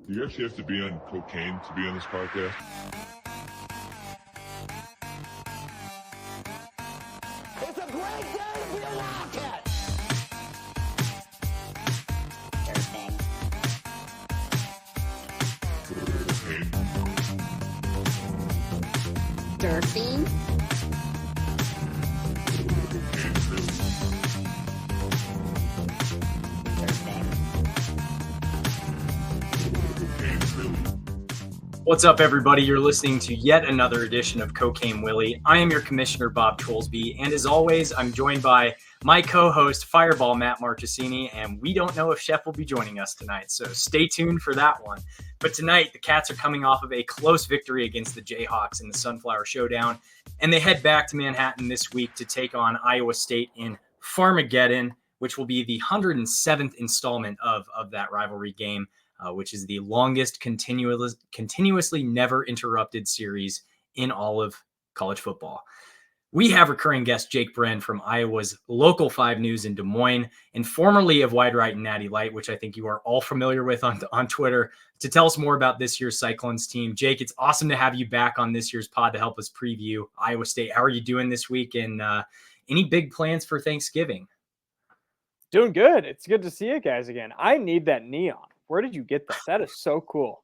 Do you actually have to be on cocaine to be on this podcast? It's a great day to be a Wildcat! Cocaine. Durfing. What's up, everybody? You're listening to yet another edition of Cocaine Willie. I am your commissioner, Bob Trollsby, and as always, I'm joined by my co-host, Fireball Matt Marchesini, and we don't know if Chef will be joining us tonight, so stay tuned for that one. But tonight, the Cats are coming off of a close victory against the Jayhawks in the Sunflower Showdown, and they head back to Manhattan this week to take on Iowa State in Farmageddon, which will be the 107th installment of that rivalry game. Which is the longest continuously never interrupted series in all of college football. We have recurring guest Jake Brend from Iowa's Local 5 News in Des Moines and formerly of Wide Right and Natty Light, which I think you are all familiar with on Twitter, to tell us more about this year's Cyclones team. Jake, it's awesome to have you back on this year's pod to help us preview Iowa State. How are you doing this week, and any big plans for Thanksgiving? Doing good. It's good to see you guys again. I need that neon. Where did you get that? That is so cool.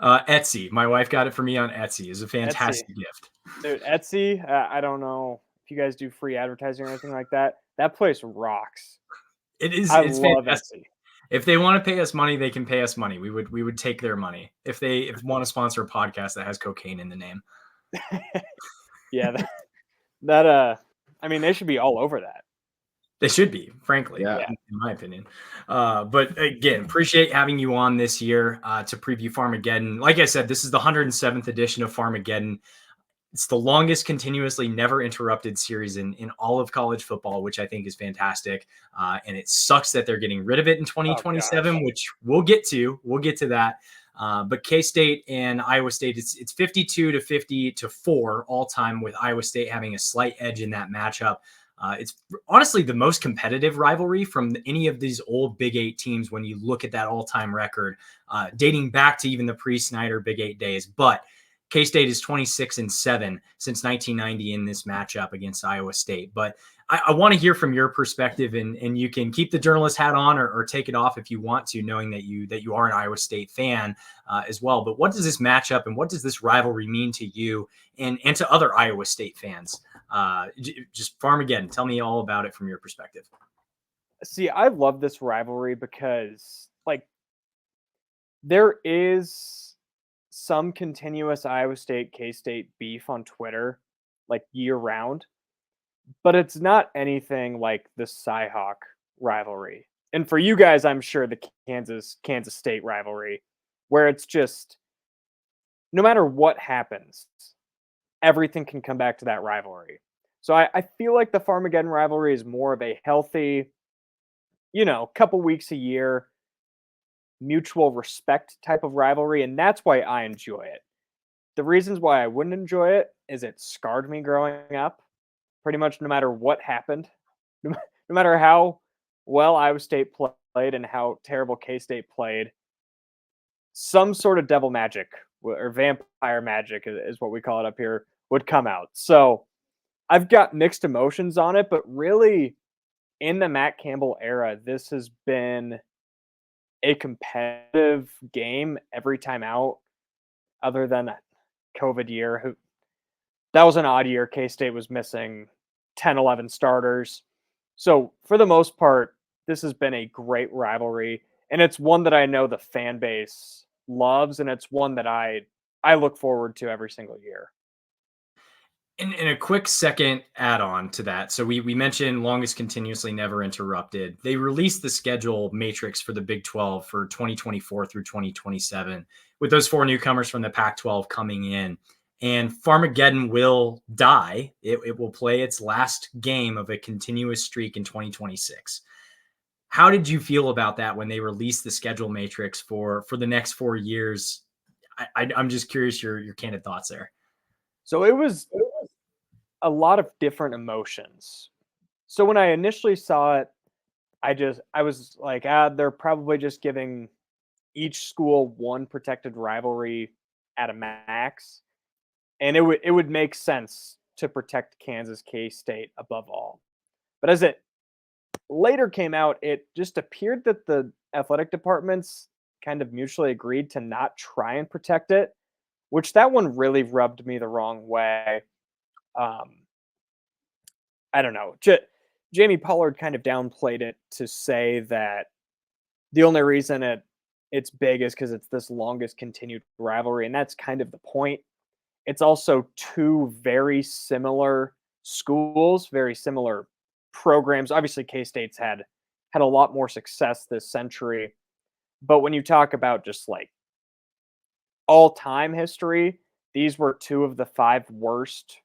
Etsy. My wife got it for me on Etsy. It's a fantastic gift. Dude, Etsy, I don't know if you guys do free advertising or anything like that. That place rocks. It's love fantastic. Etsy. If they want to pay us money, they can pay us money. We would take their money. If they want to sponsor a podcast that has cocaine in the name. Yeah, I mean, they should be all over that. They should be, frankly, in my opinion. But again, appreciate having you on this year to preview Farmageddon. Like I said, this is the 107th edition of Farmageddon. It's the longest continuously never interrupted series in all of college football, which I think is fantastic. And it sucks that they're getting rid of it in 2027, which we'll get to. We'll get to that. But K-State and Iowa State, it's 52-50-4 all time, with Iowa State having a slight edge in that matchup. It's honestly the most competitive rivalry from any of these old Big 8 teams when you look at that all-time record, dating back to even the pre-Snyder Big 8 days. But K-State is 26-7 since 1990 in this matchup against Iowa State. But I want to hear from your perspective, and you can keep the journalist hat on or take it off if you want to, knowing that you are an Iowa State fan as well. But what does this matchup and what does this rivalry mean to you and to other Iowa State fans? Just Farmageddon, tell me all about it from your perspective. See, I love this rivalry because, like, there is some continuous Iowa State, K-State beef on Twitter, like, year-round. But it's not anything like the Cyhawk rivalry. And for you guys, I'm sure the Kansas State rivalry, where it's just, no matter what happens, everything can come back to that rivalry. So I feel like the Farmageddon rivalry is more of a healthy, couple weeks a year, mutual respect type of rivalry. And that's why I enjoy it. The reasons why I wouldn't enjoy it is it scarred me growing up. Pretty much no matter what happened, no matter how well Iowa State played and how terrible K-State played, some sort of devil magic or vampire magic is what we call it up here would come out. So I've got mixed emotions on it, but really in the Matt Campbell era, this has been a competitive game every time out, other than that COVID year. That was an odd year. K-State was missing 10, 11 starters. So for the most part, this has been a great rivalry, and it's one that I know the fan base loves, and it's one that I look forward to every single year. In a quick second add-on to that, so we mentioned longest continuously never interrupted. They released the schedule matrix for the Big 12 for 2024 through 2027, with those 4 newcomers from the Pac-12 coming in. And Farmageddon will die. It will play its last game of a continuous streak in 2026. How did you feel about that when they released the schedule matrix for the next 4 years? I'm just curious your candid thoughts there. So it was a lot of different emotions. So when I initially saw it, I was like, they're probably just giving each school one protected rivalry at a max, and it would make sense to protect Kansas K-State above all. But as it later came out, it just appeared that the athletic departments kind of mutually agreed to not try and protect it, which that one really rubbed me the wrong way. Um, I don't know. Jamie Pollard kind of downplayed it to say that the only reason it's big is because it's this longest continued rivalry, and that's kind of the point. It's also two very similar schools, very similar programs. Obviously, K-State's had a lot more success this century, but when you talk about just like all-time history, these were two of the five worst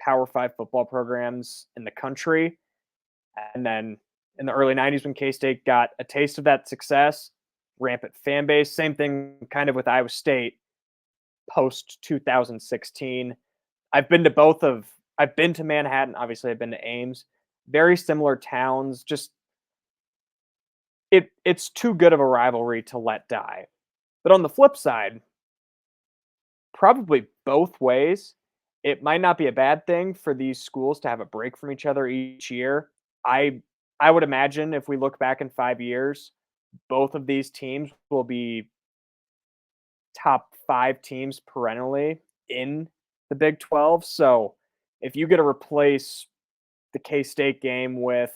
Power 5 football programs in the country. And then in the early 90s, when K-State got a taste of that success, rampant fan base. Same thing kind of with Iowa State post 2016. I've been to Manhattan, obviously I've been to Ames. Very similar towns, just it's too good of a rivalry to let die. But on the flip side, probably both ways, it might not be a bad thing for these schools to have a break from each other each year. I would imagine if we look back in 5 years, both of these teams will be top 5 teams perennially in the Big 12. So if you get to replace the K-State game with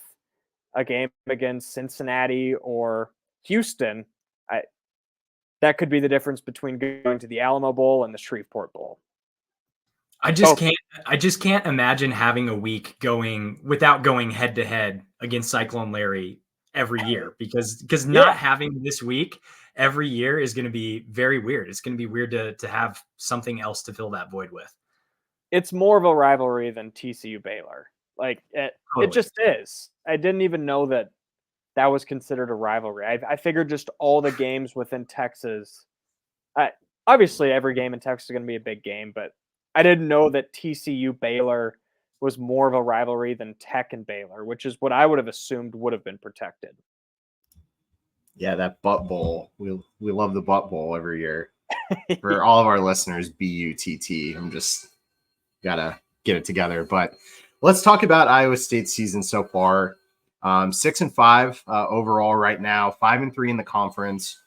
a game against Cincinnati or Houston, that could be the difference between going to the Alamo Bowl and the Shreveport Bowl. I just can't imagine having a week going without going head to head against Cyclone Larry every year because not having this week every year is going to be very weird. It's going to be weird to have something else to fill that void with. It's more of a rivalry than TCU Baylor. Like it just is. I didn't even know that was considered a rivalry. I figured just all the games within Texas. Obviously, every game in Texas is going to be a big game, but I didn't know that TCU Baylor was more of a rivalry than Tech and Baylor, which is what I would have assumed would have been protected. Yeah, that Butt Bowl. We love the Butt Bowl every year. For all of our listeners, BUTT. I'm just gotta get it together. But let's talk about Iowa State's season so far. 6-5 overall right now, 5-3 in the conference.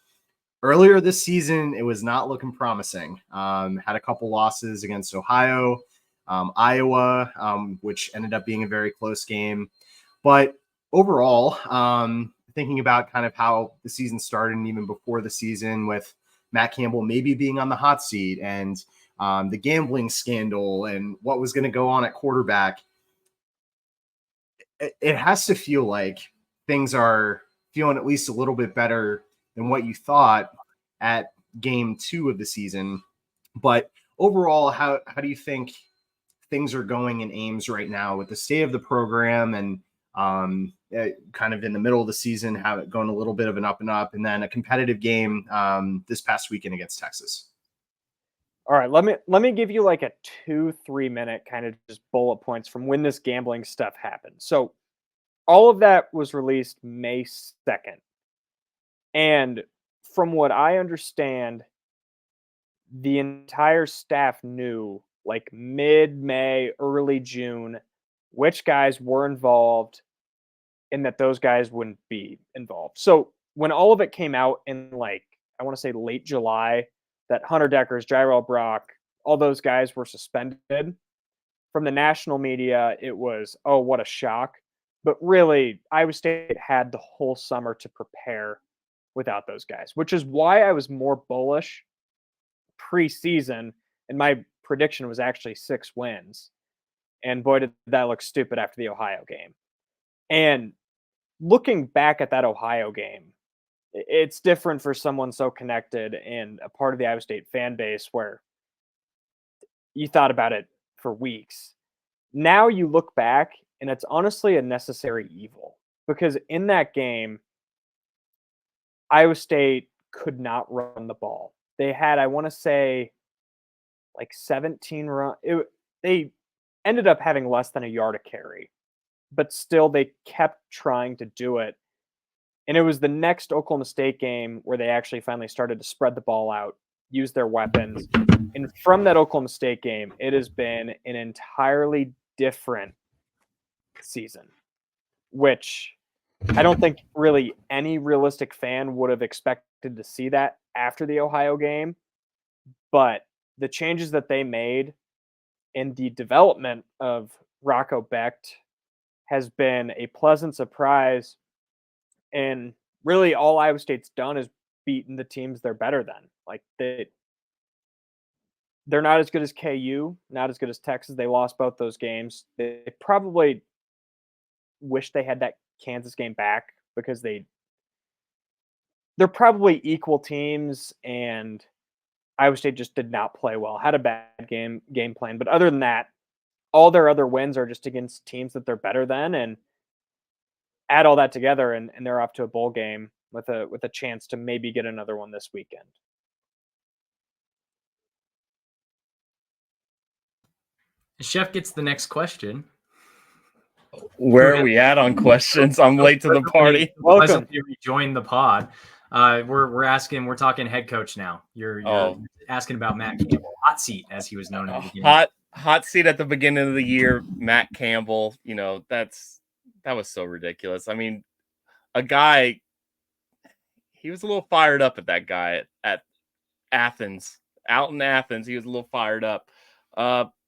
Earlier this season, it was not looking promising. Had a couple losses against Ohio, Iowa, which ended up being a very close game. But overall, thinking about kind of how the season started and even before the season with Matt Campbell maybe being on the hot seat and the gambling scandal and what was going to go on at quarterback, it has to feel like things are feeling at least a little bit better than what you thought at game 2 of the season. But overall, how do you think things are going in Ames right now with the state of the program and kind of in the middle of the season, have it going a little bit of an up and up, and then a competitive game this past weekend against Texas? All right, let me give you like a 2-3 minute kind of just bullet points from when this gambling stuff happened. So all of that was released May 2nd. And from what I understand, the entire staff knew like mid-May, early June, which guys were involved and that those guys wouldn't be involved. So when all of it came out in like, I want to say late July, that Hunter Deckers, Jairell Brock, all those guys were suspended. From the national media, it was, oh, what a shock. But really, Iowa State had the whole summer to prepare without those guys, which is why I was more bullish preseason. And my prediction was actually 6 wins. And boy, did that look stupid after the Ohio game. And looking back at that Ohio game, it's different for someone so connected and a part of the Iowa State fan base where you thought about it for weeks. Now you look back and it's honestly a necessary evil because in that game, Iowa State could not run the ball. They had, I want to say, like 17 run. They ended up having less than a yard a carry, but still they kept trying to do it. And it was the next Oklahoma State game where they actually finally started to spread the ball out, use their weapons. And from that Oklahoma State game, it has been an entirely different season, which I don't think really any realistic fan would have expected to see that after the Ohio game. But the changes that they made in the development of Rocco Becht has been a pleasant surprise. And really all Iowa State's done is beaten the teams they're better than. Like they're not as good as KU, not as good as Texas. They lost both those games. They probably wish they had that Kansas game back because they're probably equal teams, and Iowa State just did not play well. Had a bad game plan, but other than that, all their other wins are just against teams that they're better than, and add all that together, and they're off to a bowl game with a chance to maybe get another one this weekend. Chef gets the next question. Where are we at on questions? I'm late to the party. Welcome. You joined the pod. We're talking head coach now. You're asking about Matt Campbell, hot seat as he was known at the beginning. Hot seat at the beginning of the year. Matt Campbell. That was so ridiculous. I mean, a guy. He was a little fired up at that guy at Athens, out in Athens. He was a little fired up.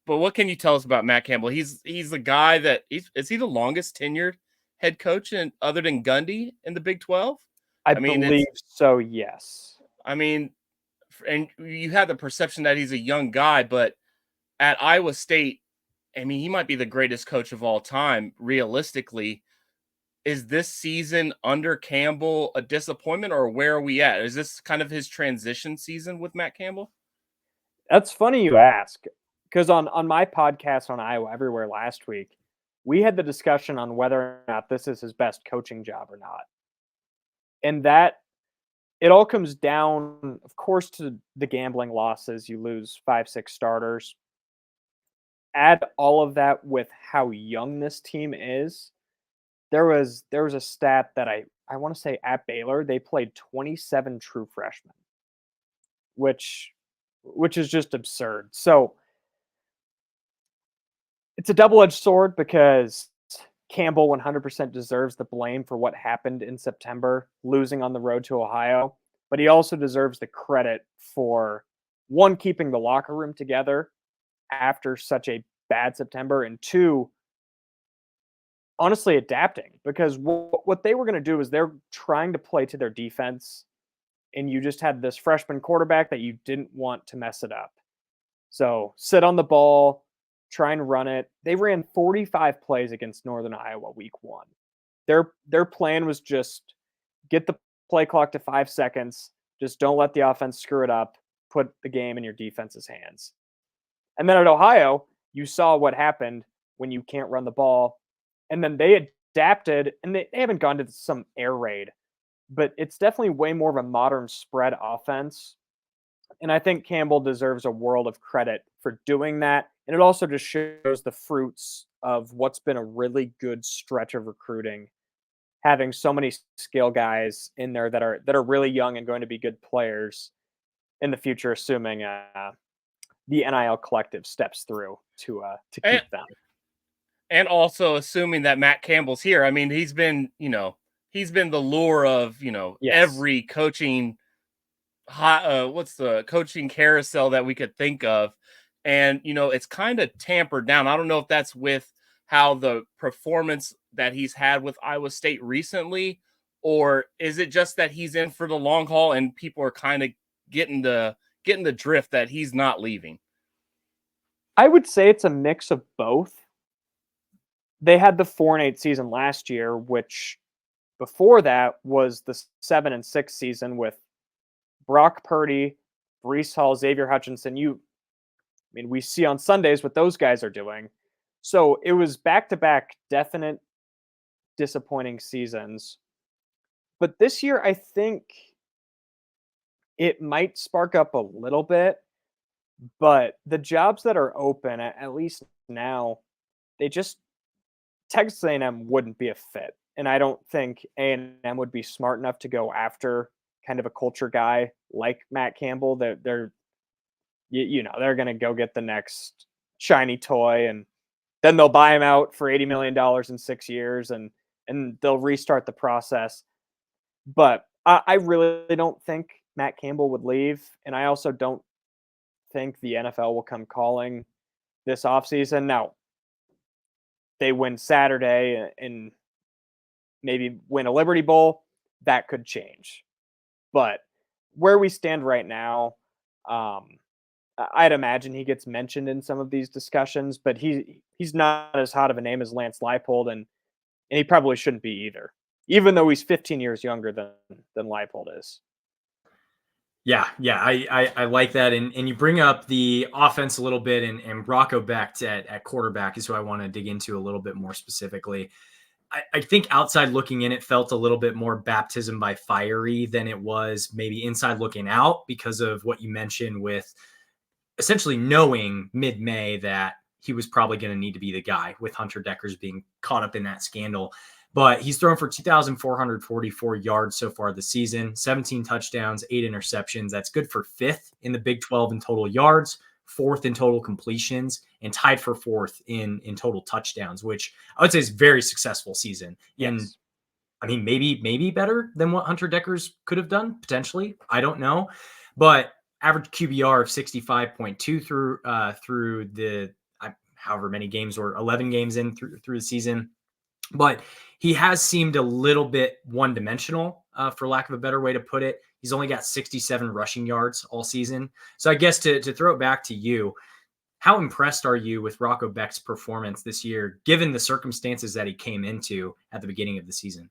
But what can you tell us about Matt Campbell? He's the guy that is he the longest tenured head coach other than Gundy in the Big 12? I believe so, yes. I mean, and you have the perception that he's a young guy, but at Iowa State, I mean, he might be the greatest coach of all time, realistically. Is this season under Campbell a disappointment, or where are we at? Is this kind of his transition season with Matt Campbell? That's funny you ask. Because on my podcast on Iowa Everywhere last week, we had the discussion on whether or not this is his best coaching job or not. And that it all comes down, of course, to the gambling losses. You lose 5-6 starters. Add all of that with how young this team is. There was a stat that I want to say at Baylor, they played 27 true freshmen, which is just absurd. So it's a double-edged sword because Campbell 100% deserves the blame for what happened in September, losing on the road to Ohio. But he also deserves the credit for, one, keeping the locker room together after such a bad September, and two, honestly adapting. Because what they were going to do is they're trying to play to their defense, and you just had this freshman quarterback that you didn't want to mess it up. So sit on the ball, try and run it. They ran 45 plays against Northern Iowa week 1. Their plan was just get the play clock to 5 seconds. Just don't let the offense screw it up. Put the game in your defense's hands. And then at Ohio, you saw what happened when you can't run the ball. And then they adapted, and they haven't gone to some air raid, but it's definitely way more of a modern spread offense. And I think Campbell deserves a world of credit for doing that. And it also just shows the fruits of what's been a really good stretch of recruiting, having so many skill guys in there that are really young and going to be good players in the future, assuming the NIL collective steps through to keep them. And also assuming that Matt Campbell's here. I mean, he's been the lure of, yes, every coaching what's the coaching carousel that we could think of. And, it's kind of tampered down. I don't know if that's with how the performance that he's had with Iowa State recently, or is it just that he's in for the long haul and people are kind of getting the drift that he's not leaving? I would say it's a mix of both. They had the 4-8 season last year, which before that was the 7-6 season with Brock Purdy, Breece Hall, Xavier Hutchinson. We see on Sundays what those guys are doing. So it was back-to-back definite disappointing seasons. But this year, I think it might spark up a little bit. But the jobs that are open, at least now, Texas A&M wouldn't be a fit and I don't think A&M would be smart enough to go after kind of a culture guy like Matt Campbell. They're they're going to go get the next shiny toy, and then they'll buy him out for $80 million in 6 years, and they'll restart the process. But I really don't think Matt Campbell would leave, and I also don't think the NFL will come calling this offseason. Now, they win Saturday and maybe win a Liberty Bowl, that could change. But where we stand right now, I'd imagine he gets mentioned in some of these discussions, but he's not as hot of a name as Lance Leipold, and he probably shouldn't be either, even though he's 15 years younger than Leipold is. Yeah, I like that. And you bring up the offense a little bit, and Rocco Becht at quarterback is who I want to dig into a little bit more specifically. I think outside looking in, it felt a little bit more baptism by fiery than it was maybe inside looking out, because of what you mentioned with essentially knowing mid-May that he was probably going to need to be the guy, with Hunter Dekkers being caught up in that scandal. But he's thrown for 2,444 yards so far this season, 17 touchdowns, 8 interceptions. That's good for 5th in the Big 12 in total yards, 4th in total completions, and tied for 4th in total touchdowns, which I would say is a very successful season. Yes. And I mean, maybe better than what Hunter Dekkers could have done, potentially. I don't know. But average QBR of 65.2 through the however many games, or 11 games in through the season. But he has seemed a little bit one-dimensional, for lack of a better way to put it. He's only got 67 rushing yards all season. So I guess to throw it back to you, how impressed are you with Rocco Becht's performance this year, given the circumstances that he came into at the beginning of the season?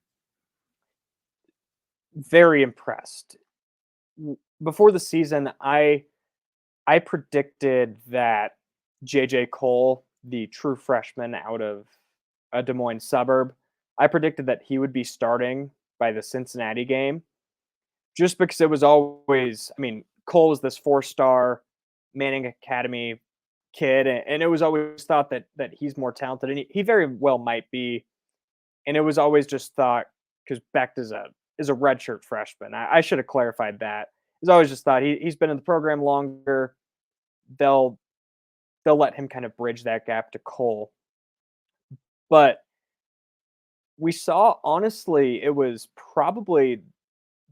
Very impressed. Before the season, I predicted that J.J. Cole, the true freshman out of a Des Moines suburb, I predicted that he would be starting by the Cincinnati game, just because it was always, I mean, Cole was this 4-star Manning Academy kid, and it was always thought that he's more talented, and he very well might be. And it was always just thought, because Becht is a redshirt freshman. I should have clarified that. It's always just thought he's been in the program longer. They'll let him kind of bridge that gap to Cole. But we saw, honestly, it was probably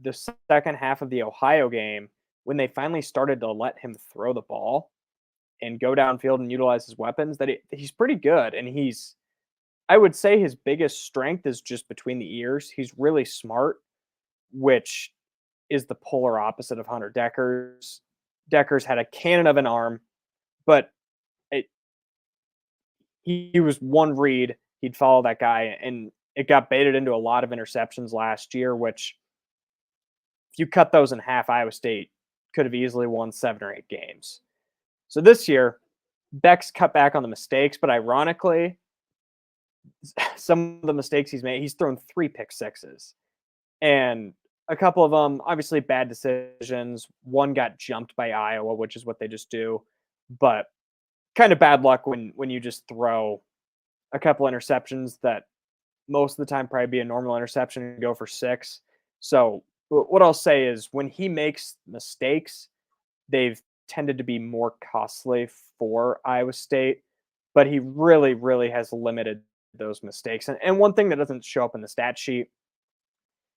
the second half of the Ohio game when they finally started to let him throw the ball and go downfield and utilize his weapons, that he's pretty good. And I would say his biggest strength is just between the ears. He's really smart, which is the polar opposite of Hunter Dekkers. Dekkers had a cannon of an arm, but he was one read. He'd follow that guy, and it got baited into a lot of interceptions last year, which, if you cut those in half, Iowa State could have easily won 7 or 8 games. So this year, Becht's cut back on the mistakes, but ironically, some of the mistakes he's made, he's thrown 3 pick sixes. And a couple of them, obviously bad decisions. One got jumped by Iowa, which is what they just do. But kind of bad luck when you just throw a couple interceptions that most of the time probably be a normal interception and go for 6. So what I'll say is, when he makes mistakes, they've tended to be more costly for Iowa State, but he really, really has limited those mistakes. And one thing that doesn't show up in the stat sheet,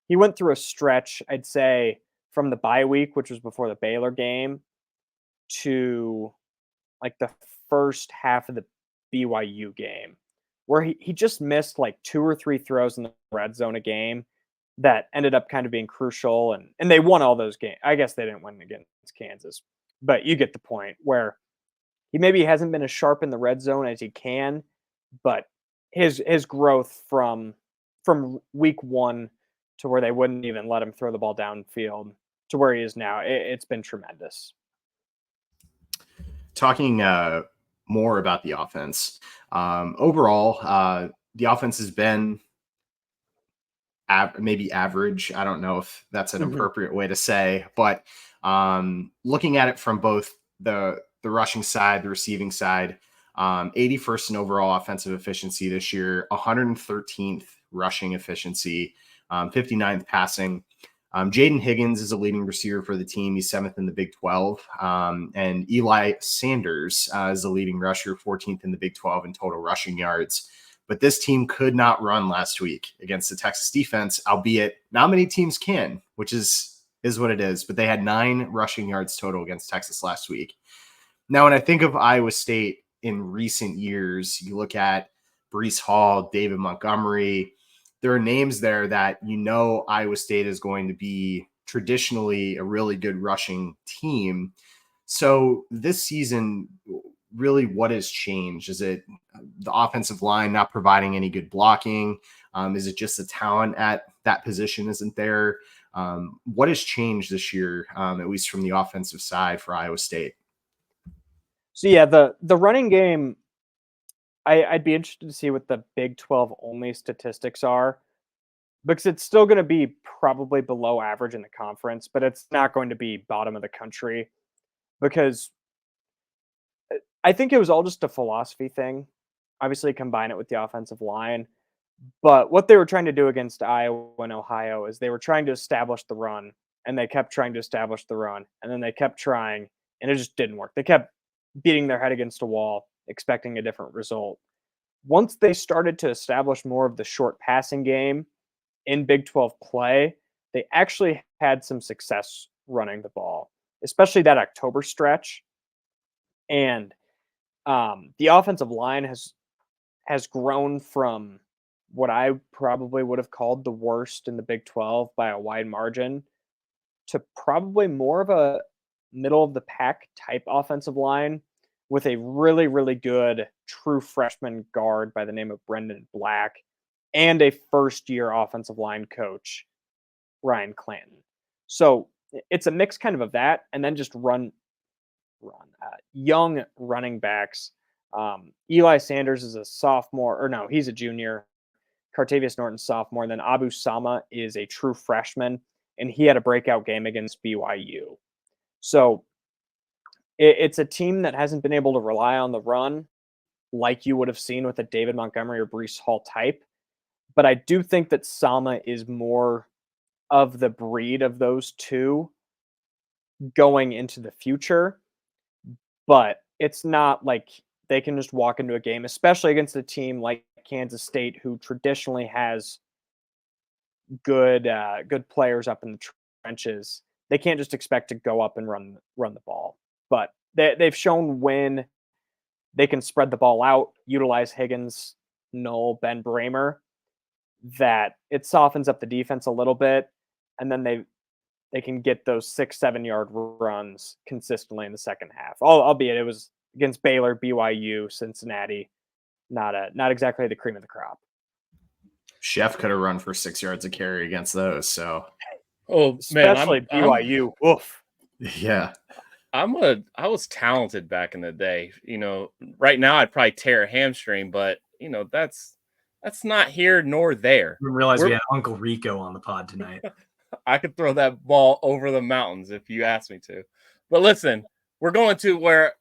he went through a stretch, I'd say, from the bye week, which was before the Baylor game, to like the first half of the BYU game, where he just missed like 2 or 3 throws in the red zone a game that ended up kind of being crucial. And they won all those games. I guess they didn't win against Kansas, but you get the point, where he maybe hasn't been as sharp in the red zone as he can, but his growth from week 1 to where they wouldn't even let him throw the ball downfield to where he is now, it's been tremendous. Talking more about the offense, overall, the offense has been maybe average. I don't know if that's an appropriate way to say, but looking at it from both the rushing side, the receiving side, 81st in overall offensive efficiency this year, 113th rushing efficiency, 59th passing. Jaden Higgins is a leading receiver for the team. He's 7th in the Big 12. And Eli Sanders is the leading rusher, 14th in the Big 12 in total rushing yards. But this team could not run last week against the Texas defense, albeit not many teams can, which is what it is. But they had 9 rushing yards total against Texas last week. Now, when I think of Iowa State in recent years, you look at Breece Hall, David Montgomery, there are names there that Iowa State is going to be traditionally a really good rushing team. So this season, really what has changed? Is it the offensive line not providing any good blocking? Is it just the talent at that position isn't there? What has changed this year, at least from the offensive side for Iowa State? So yeah, the running game, I'd be interested to see what the Big 12 only statistics are, because it's still going to be probably below average in the conference, but it's not going to be bottom of the country, because I think it was all just a philosophy thing. Obviously, combine it with the offensive line. But what they were trying to do against Iowa and Ohio is they were trying to establish the run, and they kept trying to establish the run, and then they kept trying, and it just didn't work. They kept beating their head against a wall, expecting a different result. Once they started to establish more of the short passing game in Big 12 play, they actually had some success running the ball, especially that October stretch. And the offensive line has grown from what I probably would have called the worst in the Big 12 by a wide margin to probably more of a middle of the pack type offensive line with a really, really good true freshman guard by the name of Brendan Black and a first-year offensive line coach, Ryan Clanton. So it's a mix kind of that, and then just young running backs. Eli Sanders is a sophomore, or no, he's a junior. Cartavius Norton, sophomore. And then Abu Sama is a true freshman, and he had a breakout game against BYU. So it's a team that hasn't been able to rely on the run like you would have seen with a David Montgomery or Breece Hall type. But I do think that Sama is more of the breed of those two going into the future. But it's not like they can just walk into a game, especially against a team like Kansas State, who traditionally has good players up in the trenches. They can't just expect to go up and run the ball. But they've shown when they can spread the ball out, utilize Higgins, Null, Ben Bramer, that it softens up the defense a little bit, and then they can get those 6-7 yard runs consistently in the second half. Albeit it was against Baylor, BYU, Cincinnati, not exactly the cream of the crop. Chef could have run for 6 yards a carry against those. So, especially BYU. Oof. Yeah. I was talented back in the day. Right now I'd probably tear a hamstring, but that's not here nor there. I didn't realize we had Uncle Rico on the pod tonight. I could throw that ball over the mountains if you asked me to. But listen, we're going to where,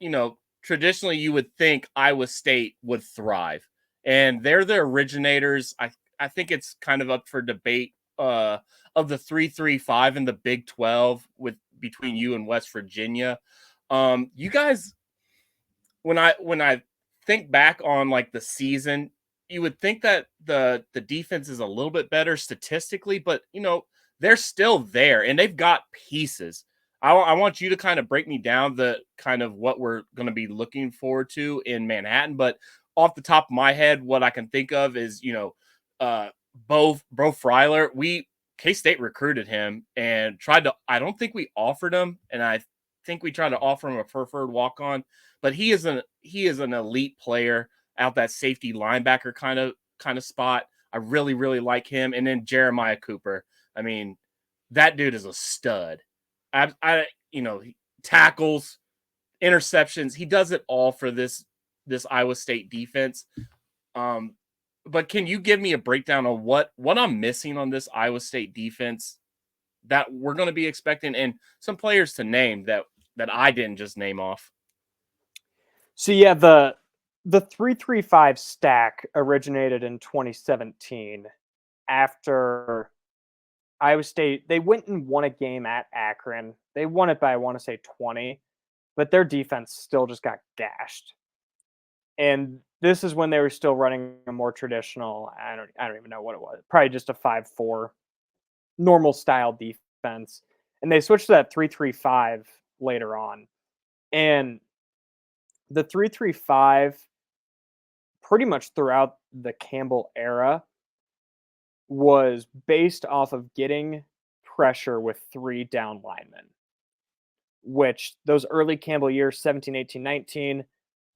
traditionally you would think Iowa State would thrive. And they're the originators. I think it's kind of up for debate of the 3-3-5 in the Big 12 between you and West Virginia. You guys, when I think back on like the season, you would think that the defense is a little bit better statistically, but they're still there and they've got pieces. I want you to kind of break me down the kind of what we're going to be looking forward to in Manhattan. But off the top of my head, what I can think of is, Bo Freiler. K-State recruited him and I don't think we offered him. And I think we tried to offer him a preferred walk-on, but he is an elite player out that safety linebacker kind of spot. I really, really like him. And then Jeremiah Cooper. I mean, that dude is a stud. Tackles, interceptions. He does it all for this Iowa State defense. But can you give me a breakdown of what I'm missing on this Iowa State defense that we're going to be expecting, and some players to name that I didn't just name off? So yeah, the 3-3-5 stack originated in 2017 after Iowa State, they went and won a game at Akron. They won it by, I want to say, 20, but their defense still just got gashed. And this is when they were still running a more traditional, I don't even know what it was, probably just a 5-4 normal style defense. And they switched to that 3-3-5 later on. And the 3-3-5 pretty much throughout the Campbell era was based off of getting pressure with 3 down linemen, which those early Campbell years, 17, 18, 19,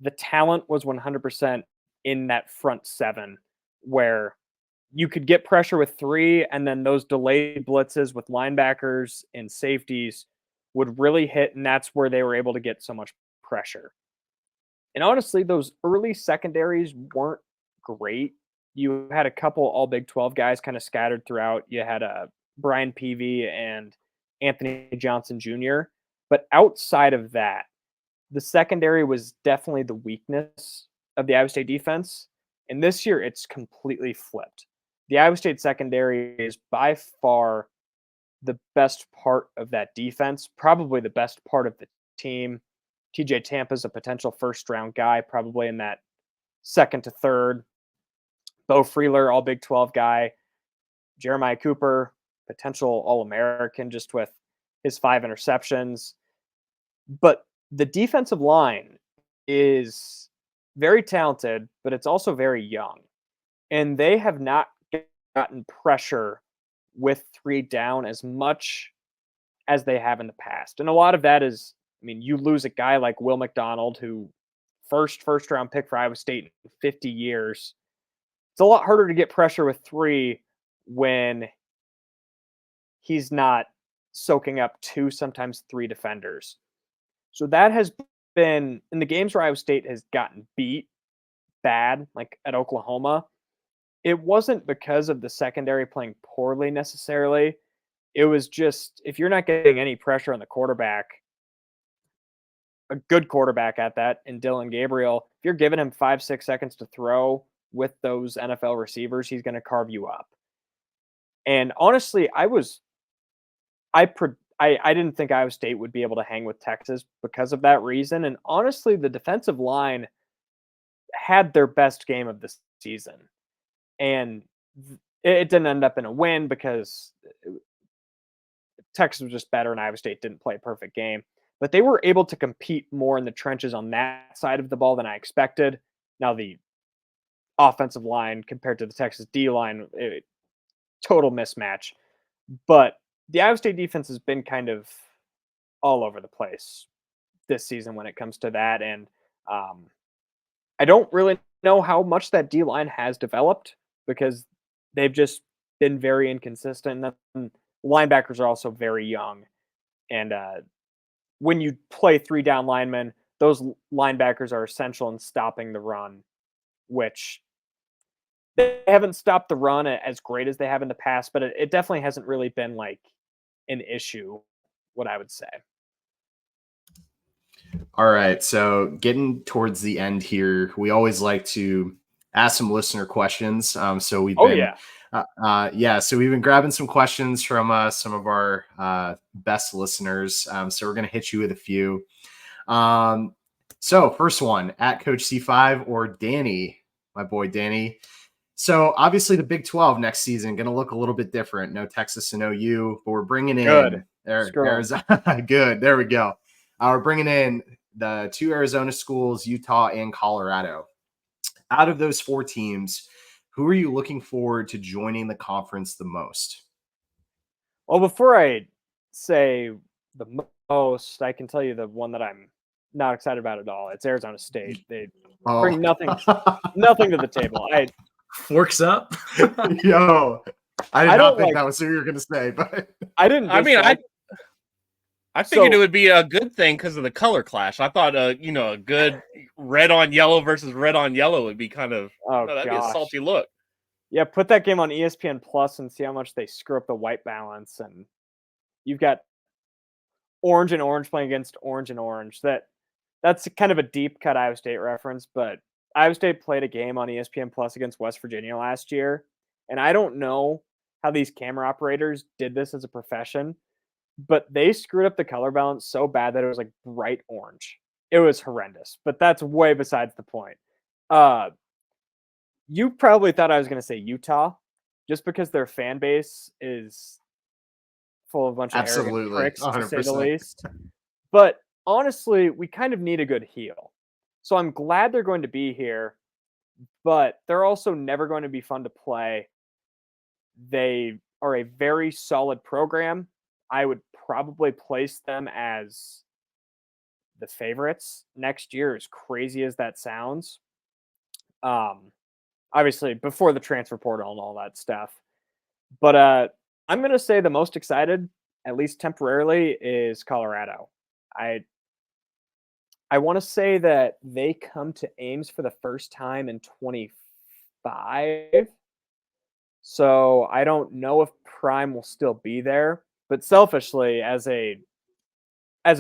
the talent was 100% in that front 7 where you could get pressure with 3, and then those delayed blitzes with linebackers and safeties would really hit, and that's where they were able to get so much pressure. And honestly, those early secondaries weren't great. You had a couple all Big 12 guys kind of scattered throughout. You had Brian Peavy and Anthony Johnson Jr. But outside of that, the secondary was definitely the weakness of the Iowa State defense. And this year, it's completely flipped. The Iowa State secondary is by far the best part of that defense, probably the best part of the team. TJ Tampa's a potential first-round guy, probably in that 2nd to 3rd. Bo Freeler, all Big 12 guy. Jeremiah Cooper, potential All-American just with his 5 interceptions. But the defensive line is very talented, but it's also very young. And they have not gotten pressure with 3 down as much as they have in the past. And a lot of that is, I mean, you lose a guy like Will McDonald, who first round pick for Iowa State in 50 years. It's a lot harder to get pressure with 3 when he's not soaking up 2, sometimes 3 defenders. So that has been, in the games where Iowa State has gotten beat bad, like at Oklahoma, it wasn't because of the secondary playing poorly necessarily. It was just, if you're not getting any pressure on the quarterback, a good quarterback at that, in Dylan Gabriel, if you're giving him 5-6 seconds to throw with those NFL receivers, he's going to carve you up. And honestly, I didn't think Iowa State would be able to hang with Texas because of that reason. And honestly, the defensive line had their best game of the season. And it didn't end up in a win because Texas was just better and Iowa State didn't play a perfect game. But they were able to compete more in the trenches on that side of the ball than I expected. Now, the offensive line compared to the Texas D line, total mismatch. But the Iowa State defense has been kind of all over the place this season when it comes to that. And I don't really know how much that D line has developed because they've just been very inconsistent. And linebackers are also very young. And when you play 3 down linemen, those linebackers are essential in stopping the run, which they haven't stopped the run as great as they have in the past, but it definitely hasn't really been like an issue, what I would say. All right. So getting towards the end here, we always like to ask some listener questions. So we've been, so we've been grabbing some questions from some of our best listeners. So we're going to hit you with a few. So first one, at Coach C5 or Danny, my boy Danny. So obviously the Big 12 next season going to look a little bit different. No Texas and OU, but we're bringing in Arizona. Good. There we go. We're bringing in the 2 Arizona schools, Utah and Colorado. Out of those 4 teams, who are you looking forward to joining the conference the most? Well, before I say the most, I can tell you the one that I'm not excited about at all. It's Arizona State. They bring nothing to the table. Forks up. Yo, I did not think that was what you were going to say, but I didn't. I figured it would be a good thing because of the color clash. I thought, a good red on yellow versus red on yellow would be kind of that'd be a salty look. Yeah, put that game on ESPN Plus and see how much they screw up the white balance. And you've got orange and orange playing against orange and orange. That's kind of a deep cut Iowa State reference, but Iowa State played a game on ESPN Plus against West Virginia last year, And I don't know how these camera operators did this as a profession, but they screwed up the color balance so bad that it was like bright orange. It was horrendous, but that's way besides the point. You probably thought I was going to say Utah just because their fan base is full of a bunch of arrogant pricks, to say the least. But honestly, we kind of need a good heel. So I'm glad they're going to be here, but they're also never going to be fun to play. They are a very solid program. I would probably place them as the favorites next year, as crazy as that sounds. Obviously, before the transfer portal and all that stuff. But I'm going to say the most excited, at least temporarily, is Colorado. I want to say that they come to Ames for the first time in 25. So I don't know if Prime will still be there, but selfishly, as a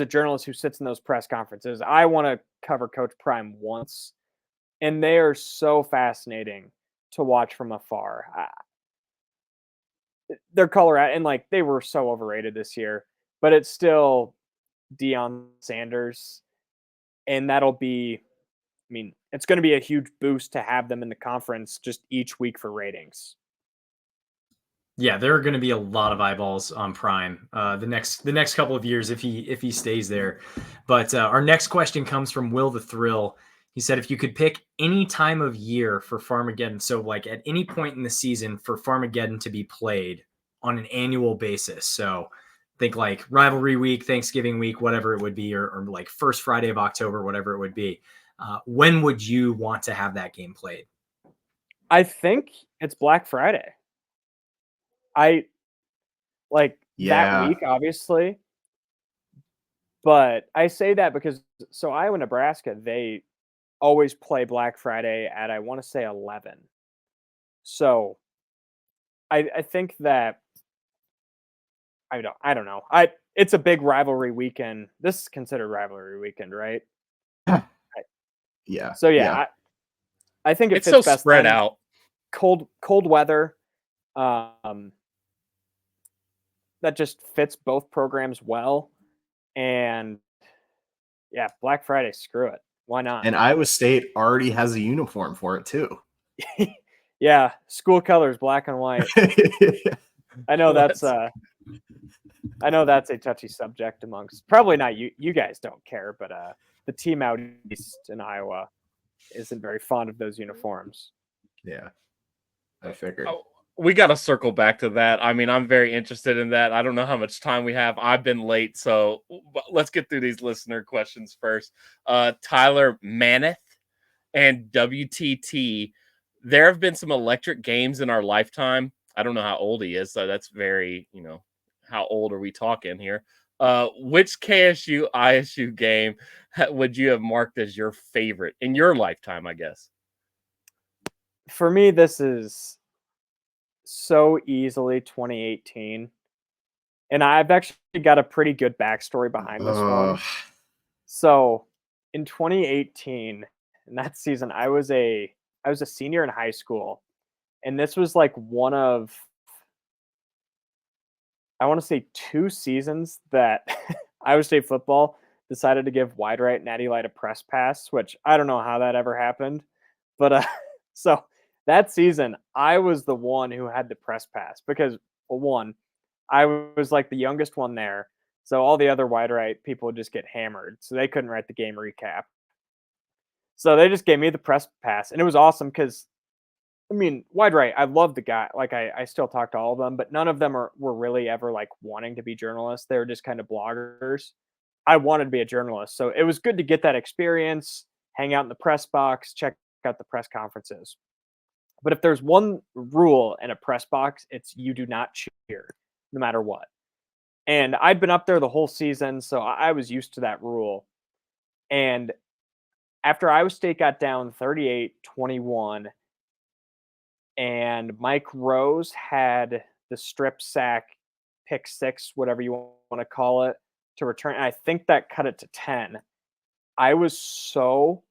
journalist who sits in those press conferences, I want to cover Coach Prime once, and they are so fascinating to watch from afar. They're Colorado, and like they were so overrated this year, but it's still Deion Sanders, and that'll be, I mean, it's going to be a huge boost to have them in the conference just each week for ratings. Yeah, there are going to be a lot of eyeballs on Prime the next couple of years if he stays there. But our next question comes from Will the Thrill. He said, if you could pick any time of year for Farmageddon, so like at any point in the season for Farmageddon to be played on an annual basis, so think like rivalry week, Thanksgiving week, whatever it would be, or like first Friday of October, whatever it would be, when would you want to have that game played? I think it's Black Friday. That week, obviously. But I say that because Iowa, Nebraska, they always play Black Friday at, I want to say 11. So I think that I don't know. It's a big rivalry weekend. This is considered rivalry weekend, right? Yeah. So I think it's so best spread out. Cold weather. That just fits both programs well. And yeah, Black Friday, screw it. Why not? And Iowa State already has a uniform for it too. Yeah, school colors, black and white. I know that's a touchy subject amongst, probably not you. You guys don't care, but the team out east in Iowa isn't very fond of those uniforms. Yeah, I figured. We got to circle back to that. I mean, I'm very interested in that. I don't know how much time we have. I've been late, so let's get through these listener questions first. Tyler Maneth and WTT. There have been some electric games in our lifetime. I don't know how old he is, so that's very, how old are we talking here? Which KSU ISU game would you have marked as your favorite in your lifetime, I guess? For me, this is so easily 2018. And I've actually got a pretty good backstory behind this one. So in 2018, in that season, I was a senior in high school. And this was like one of, I want to say 2 seasons that Iowa State football decided to give Wide Right and Natty Light a press pass, which I don't know how that ever happened. But so that season, I was the one who had the press pass because, well, one, I was like the youngest one there. So all the other Wide Right people would just get hammered. So they couldn't write the game recap. So they just gave me the press pass. And it was awesome because, I mean, Wide Right, I love the guy. Like, I still talk to all of them, but none of them were really ever like wanting to be journalists. They were just kind of bloggers. I wanted to be a journalist. So it was good to get that experience, hang out in the press box, check out the press conferences. But if there's one rule in a press box, it's you do not cheer no matter what. And I'd been up there the whole season, so I was used to that rule. And after Iowa State got down 38-21, and Mike Rose had the strip sack, pick 6, whatever you want to call it, to return. And I think that cut it to 10. I was so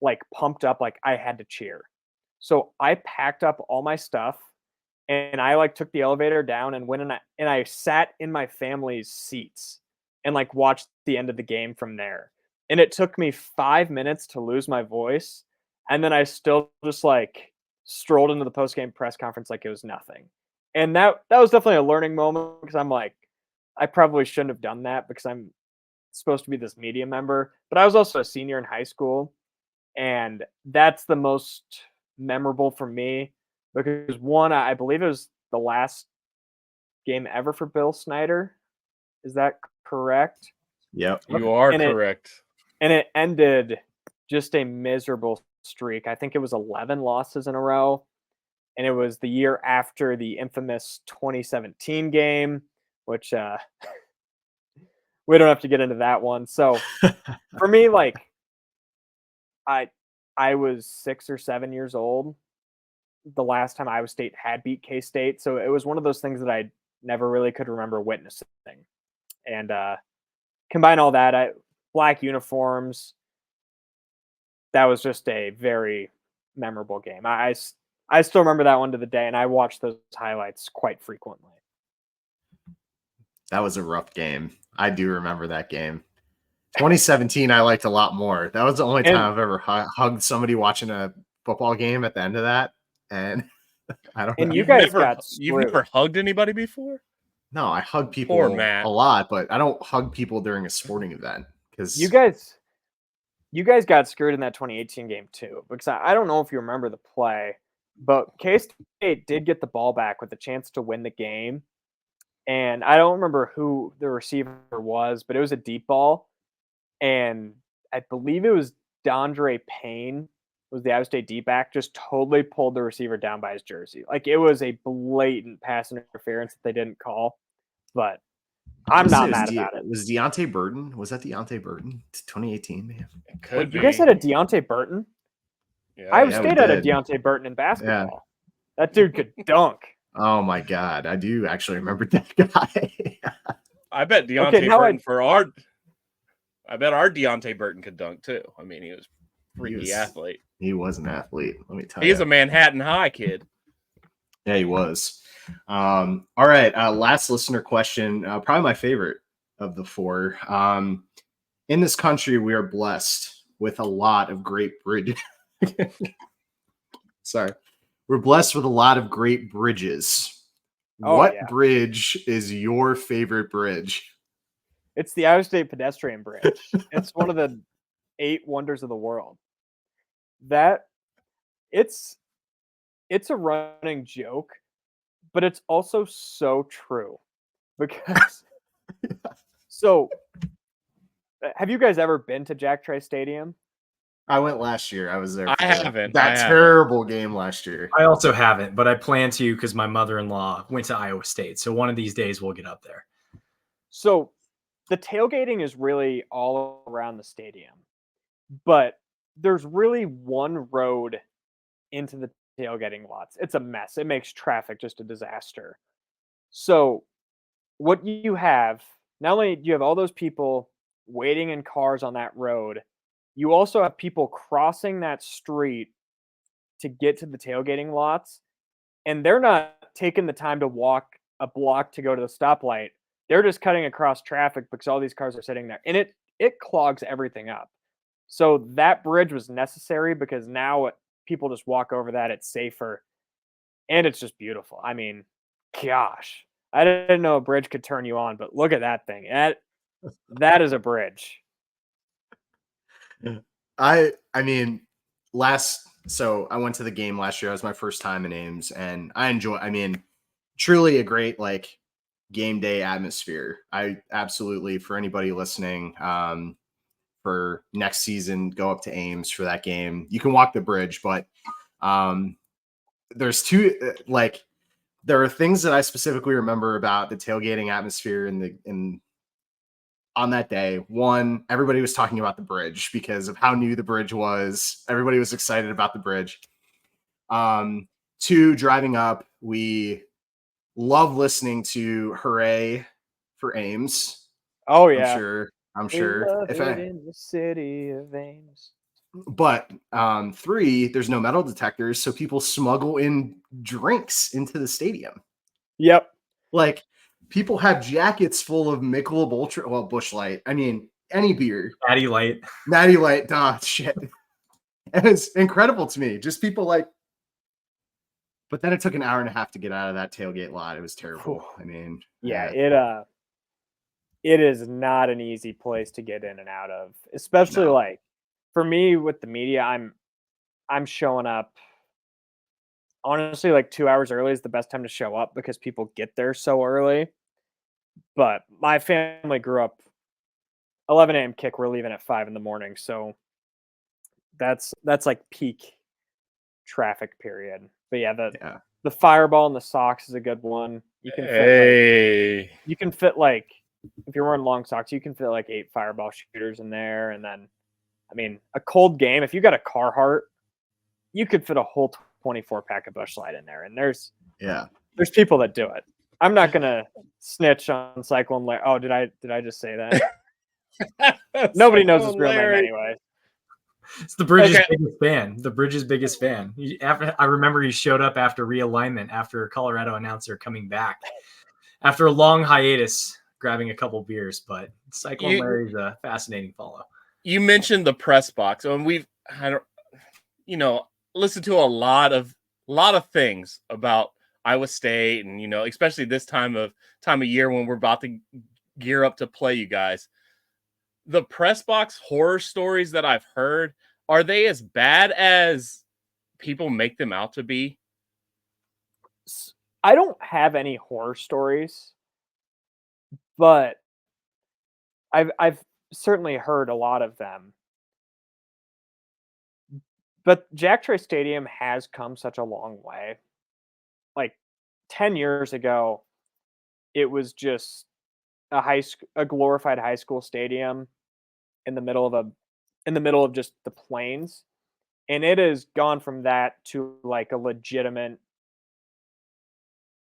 like pumped up, like I had to cheer. So I packed up all my stuff and I like took the elevator down and went and I sat in my family's seats and like watched the end of the game from there. And it took me 5 minutes to lose my voice, and then I still just like strolled into the post game press conference like it was nothing. And that was definitely a learning moment because I'm like, I probably shouldn't have done that because I'm supposed to be this media member, but I was also a senior in high school, and that's the most memorable for me because one, I believe it was the last game ever for Bill Snyder. Is that correct? Yep. You are And correct. It ended just a miserable streak. I think it was 11 losses in a row. And it was the year after the infamous 2017 game, which we don't have to get into that one. So for me, like I was 6 or 7 years old the last time Iowa State had beat K-State. So it was one of those things that I never really could remember witnessing. And combine all that, black uniforms, that was just a very memorable game. I still remember that one to the day, and I watch those highlights quite frequently. That was a rough game. I do remember that game. 2017, I liked a lot more. That was the only time I've ever hugged somebody watching a football game at the end of that. And I don't know. And you've never hugged anybody before? No, I hug people a lot, but I don't hug people during a sporting event because you guys got screwed in that 2018 game too. Because I don't know if you remember the play, but K-State did get the ball back with a chance to win the game. And I don't remember who the receiver was, but it was a deep ball. And I believe it was Dondre Payne, was the Iowa State deep back, just totally pulled the receiver down by his jersey. Like it was a blatant pass interference that they didn't call. But I'm not mad about it. Was Deontay Burton? Was that Deontay Burton? 2018, man. It could be. You guys had a Deontay Burton? Yeah, Iowa State had a Deontay Burton in basketball. Yeah. That dude could dunk. Oh my God. I do actually remember that guy. I bet Deontay Burton I bet our Deontay Burton could dunk too. I mean, he was a freaky athlete. He was an athlete. Let me tell you. He's a Manhattan High kid. Yeah, he was. All right. Last listener question. Probably my favorite of the four. In this country, we are blessed with a lot of great bridges. Sorry. We're blessed with a lot of great bridges. What bridge is your favorite bridge? It's the Iowa State pedestrian bridge. It's one of the 8 wonders of the world. It's a running joke, but it's also so true because so have you guys ever been to Jack Trice Stadium? I went last year. I was there. I haven't. Terrible game last year. I also haven't, but I plan to because my mother-in-law went to Iowa State. So one of these days we'll get up there. So the tailgating is really all around the stadium, but there's really one road into the tailgating lots. It's a mess. It makes traffic just a disaster. So what you have, not only do you have all those people waiting in cars on that road, you also have people crossing that street to get to the tailgating lots, and they're not taking the time to walk a block to go to the stoplight. They're just cutting across traffic because all these cars are sitting there, and it clogs everything up. So that bridge was necessary because now people just walk over that. It's safer, and it's just beautiful. I mean, gosh, I didn't know a bridge could turn you on, but look at that thing. That is a bridge. I mean, so I went to the game last year. It was my first time in Ames, and truly a great game day atmosphere. I absolutely, for anybody listening, for next season, go up to Ames for that game. You can walk the bridge, but there's there are things that I specifically remember about the tailgating atmosphere on that day. One, everybody was talking about the bridge because of how new the bridge was. Everybody was excited about the bridge. 2, driving up, we love listening to Hooray for Ames. Oh yeah. I'm sure. In the city of Ames. But 3, there's no metal detectors, so people smuggle in drinks into the stadium. Yep. Like, people have jackets full of Michelob Ultra, well, Busch Light. I mean, any beer. Natty Light. Natty Light, shit. And it's incredible to me. Just people like, but then it took an hour and a half to get out of that tailgate lot. It was terrible. I mean, yeah, it is not an easy place to get in and out of, especially like for me with the media. I'm showing up. Honestly, like 2 hours early is the best time to show up because people get there so early. But my family grew up 11 a.m. kick. We're leaving at 5 in the morning, so that's like peak traffic period. But yeah, the fireball and the socks is a good one. You can fit like if you're wearing long socks, you can fit like 8 fireball shooters in there, and then I mean a cold game. If you got a Carhartt, you could fit a whole 24 pack of Busch Light in there, and there's people that do it. I'm not gonna snitch on Cyclone. Like, oh, did I just say that? Nobody knows his real name anyway. It's the Bridge's biggest fan. The Bridge's biggest fan. I remember he showed up after realignment, after a Colorado announcer coming back after a long hiatus, grabbing a couple beers. But Cyclone Larry's a fascinating follow. You mentioned the press box, and we've had, listened to a lot of things about Iowa State, and especially this time of year when we're about to gear up to play you guys. The press box horror stories that I've heard, are they as bad as people make them out to be? I don't have any horror stories, but I've certainly heard a lot of them. But Jack Trice Stadium has come such a long way. Like 10 years ago, it was just a glorified high school stadium in the middle of just the plains, and it has gone from that to like a legitimate,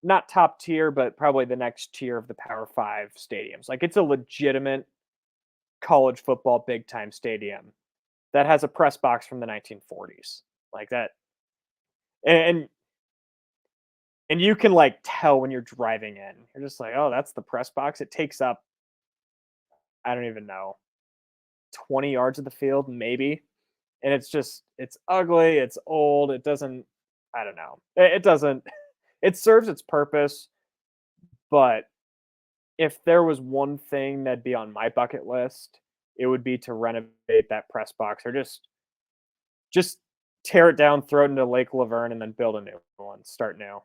not top tier, but probably the next tier of the Power 5 stadiums. Like it's a legitimate college football big time stadium that has a press box from the 1940s, like that, and you can like tell when you're driving in. You're just like, oh, that's the press box. It takes up, I don't even know, 20 yards of the field, maybe. And it's ugly. It's old. It doesn't, I don't know. It doesn't, it serves its purpose. But if there was one thing that'd be on my bucket list, it would be to renovate that press box or just tear it down, throw it into Lake Laverne, and then build a new one, start new.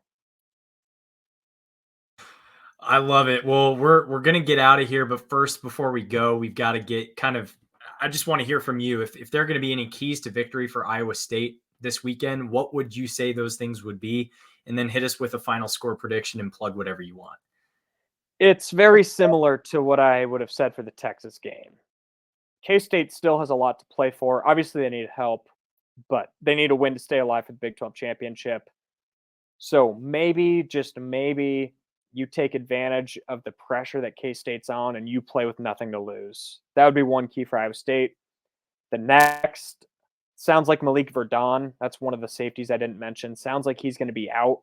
I love it. Well, we're gonna get out of here, but first, before we go, we've got to get I just want to hear from you. If there are going to be any keys to victory for Iowa State this weekend, what would you say those things would be? And then hit us with a final score prediction and plug whatever you want. It's very similar to what I would have said for the Texas game. K-State still has a lot to play for. Obviously, they need help, but they need a win to stay alive for the Big 12 championship. So maybe, just maybe, you take advantage of the pressure that K-State's on and you play with nothing to lose. That would be one key for Iowa State. The next sounds like Malik Verdon. That's one of the safeties I didn't mention. Sounds like he's going to be out.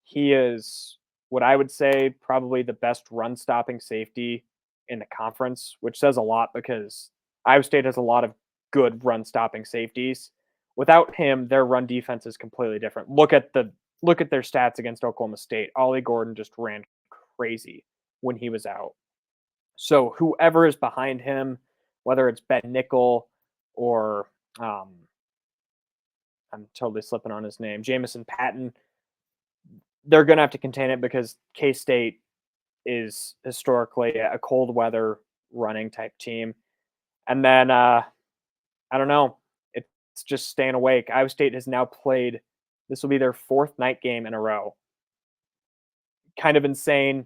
He is what I would say probably the best run-stopping safety in the conference, which says a lot because Iowa State has a lot of good run-stopping safeties. Without him, their run defense is completely different. Look at their stats against Oklahoma State. Ollie Gordon just ran crazy when he was out. So whoever is behind him, whether it's Ben Nickel or I'm totally slipping on his name, Jamison Patton, they're going to have to contain it because K-State is historically a cold weather running type team. And then, I don't know, it's just staying awake. Iowa State has now played, this will be their 4th night game in a row. Kind of insane.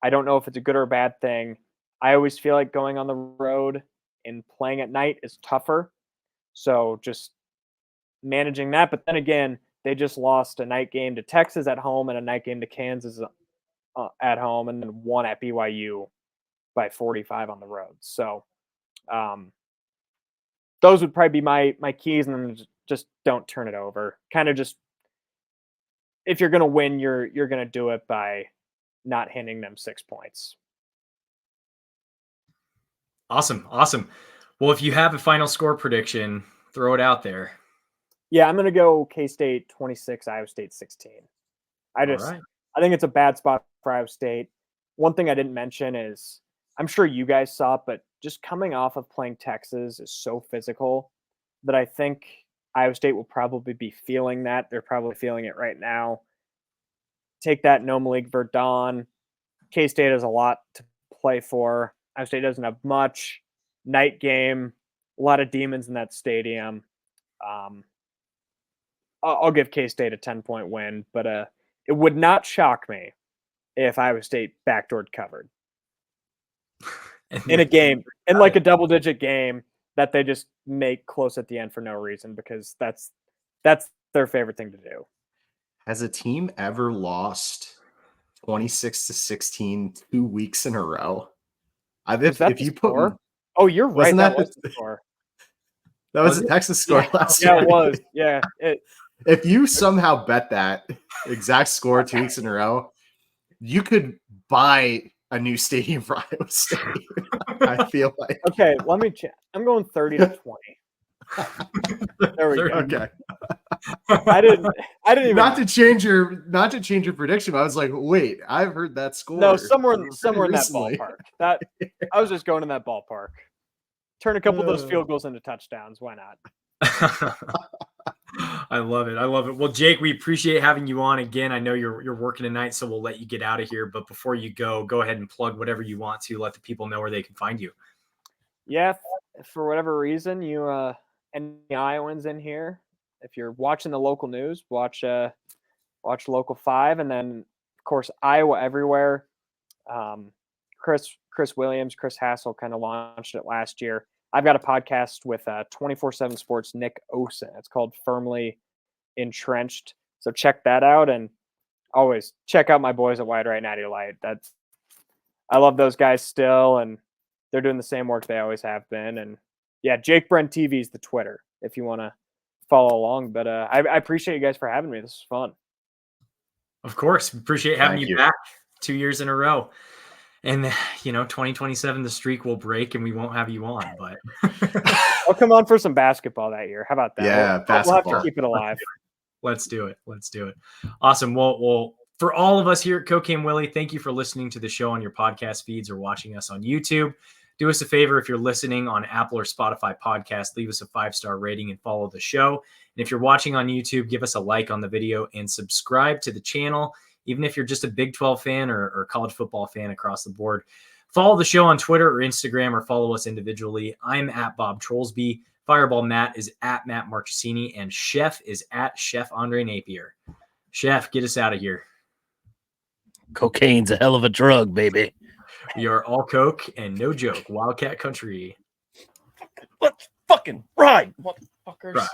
I don't know if it's a good or a bad thing. I always feel like going on the road and playing at night is tougher. So just managing that. But then again, they just lost a night game to Texas at home and a night game to Kansas at home, and then won at BYU by 45 on the road. So those would probably be my keys, and then just don't turn it over. Kind of just, if you're going to win, you're going to do it by not handing them 6 points. Awesome. Well, if you have a final score prediction, throw it out there. Yeah, I'm going to go K-State 26, Iowa State 16. I think it's a bad spot for Iowa State. One thing I didn't mention is, I'm sure you guys saw it, but just coming off of playing Texas is so physical that I think Iowa State will probably be feeling that. They're probably feeling it right now. Take that, Nome League Verdun. K-State has a lot to play for. Iowa State doesn't have much. Night game, a lot of demons in that stadium. I'll give K-State a 10-point win, but it would not shock me if Iowa State backdoored covered in a game, in like a double-digit game that they just make close at the end for no reason, because that's their favorite thing to do. Has a team ever lost 26-16 2 weeks in a row? If you put, oh, you're right. That was the score. That was the Texas score last year. Yeah, it was. Yeah. If you somehow bet that exact score 2 weeks in a row, you could buy a new stadium for Iowa State. I feel like. Okay, let me check. I'm going 30-20. There we go. Okay. I didn't even not to change your prediction, but I was like, wait, I've heard that score. No, somewhere in that ballpark. That I was just going in that ballpark. Turn a couple of those field goals into touchdowns. Why not? I love it. Well, Jake, we appreciate having you on again. I know you're working tonight, so we'll let you get out of here. But before you go ahead and plug whatever you want to. Let the people know where they can find you. Yeah, for whatever reason, you any Iowans in here, if you're watching the local news, watch Local 5, and then of course Iowa Everywhere. Chris Williams, Chris Hassel kind of launched it last year. I've got a podcast with 24/7 Sports Nick Osen. It's called Firmly Entrenched. So check that out, and always check out my boys at Wide Right Natty Light. I love those guys still, and they're doing the same work they always have been. And yeah, Jake Brend TV is the Twitter if you want to follow along. But I appreciate you guys for having me. This is fun. Of course, appreciate having you back 2 years in a row. And 2027, the streak will break, and we won't have you on. But I'll come on for some basketball that year. How about that? Yeah, basketball. We'll have to keep it alive. Let's do it. Awesome. Well, for all of us here at Cocaine Willie, thank you for listening to the show on your podcast feeds or watching us on YouTube. Do us a favor, if you're listening on Apple or Spotify podcast, leave us a 5-star rating and follow the show. And if you're watching on YouTube, give us a like on the video and subscribe to the channel. Even if you're just a Big 12 fan or college football fan across the board. Follow the show on Twitter or Instagram, or follow us individually. I'm at Bob Trollsby. Fireball Matt is at Matt Marchesini, and Chef is at Chef Andre Napier. Chef, get us out of here. Cocaine's a hell of a drug, baby. We are all coke and no joke. Wildcat Country. Let's fucking ride, motherfuckers. Right.